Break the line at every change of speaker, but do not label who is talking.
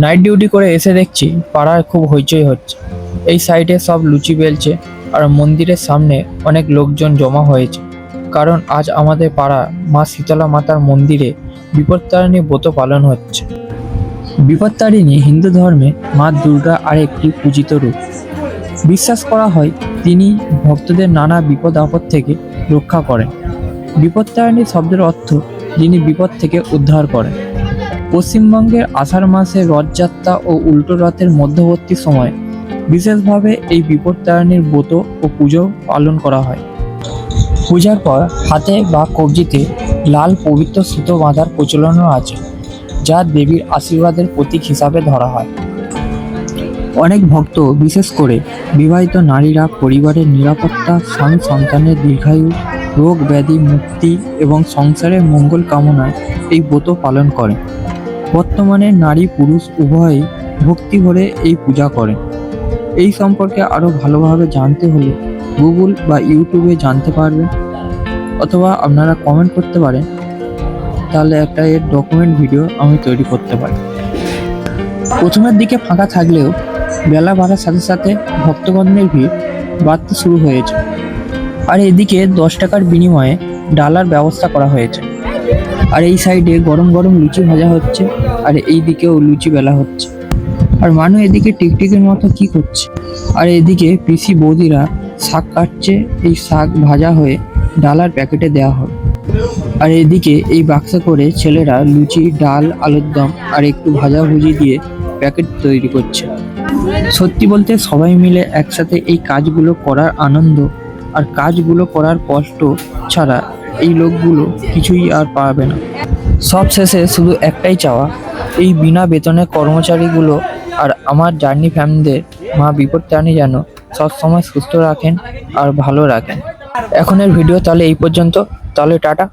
Night duty করে এসে দেখছি পাড়ায় খুব হইচই হচ্ছে। এই সাইডে সব লুচি বেলছে আর মন্দিরের সামনে অনেক লোকজন জমা হয়েছে, কারণ আজ আমাদের পাড়া মা শীতলা মাতার মন্দিরে বিপত্তারিণী ব্রত পালন হচ্ছে। বিপত্তারিণী হিন্দু ধর্মে মা দুর্গা আর একটি পূজিত রূপ। বিশ্বাস করা হয় তিনি ভক্তদের নানা বিপদ আপদ থেকে রক্ষা করেন। বিপত্তারিণী শব্দের অর্থ যিনি বিপদ থেকে উদ্ধার করেন। পশ্চিমবঙ্গের আষাঢ় মাসে রথযাত্রা ও উল্টো রথের মধ্যবর্তী সময়ে বিশেষভাবে এই বিপত্তারিণীর ব্রত ও পুজো পালন করা হয়। পূজার পর হাতে বা কবজিতে লাল পবিত্র সুতো বাঁধার প্রচলনও আছে, যা দেবীর আশীর্বাদের প্রতীক হিসাবে ধরা হয়। অনেক ভক্ত, বিশেষ করে বিবাহিত নারীরা পরিবারের নিরাপত্তা, স্বামী সন্তানের দীর্ঘায়ু, রোগ ব্যাধি মুক্তি এবং সংসারের মঙ্গল কামনায় এই ব্রত পালন করেন। বর্তমানে নারী পুরুষ উভয়ই ভক্তি ভরে এই পূজা করেন। এই সম্পর্কে আরও ভালোভাবে জানতে হলে গুগল বা ইউটিউবে জানতে পারবেন, অথবা আপনারা কমেন্ট করতে পারেন, তাহলে একটা এর ডকুমেন্ট ভিডিও আমি তৈরি করতে পারি। প্রথমের দিকে ফাঁকা থাকলেও বেলা বাড়ার সাথে সাথে ভক্তগণের ভিড় বাড়তে শুরু হয়েছে। আর এদিকে 10 টাকার বিনিময়ে ডালার ব্যবস্থা করা হয়েছে। আর এই সাইডে গরম গরম লুচি ভাজা হচ্ছে, আর এই দিকেও লুচি বেলা হচ্ছে। আর মানুষ এদিকে টিকটিকের মতো কি করছে। আর এদিকে পিসি বৌদিরা শাক কাটছে, এই শাক ভাজা হয়ে ডালার প্যাকেটে দেওয়া হয়। আর এদিকে এই বাক্সে করে ছেলেরা লুচি, ডাল, আলুর দম আর একটু ভাজাভুজি দিয়ে প্যাকেট তৈরি করছে। সত্যি বলতে সবাই মিলে একসাথে এই কাজগুলো করার আনন্দ আর কাজগুলো করার কষ্ট ছাড়া এই লোকগুলো কিছুই আর পাবে না। সব শেষে শুধু একটাই চাওয়া, এই বিনা বেতনের কর্মচারীগুলো আর আমার জার্নি ফ্যামিলিদের মা বিপত্তারিণী যেন সবসময় সুস্থ রাখেন আর ভালো রাখেন। এখনের ভিডিও তাহলে এই পর্যন্ত, তাহলে টাটা।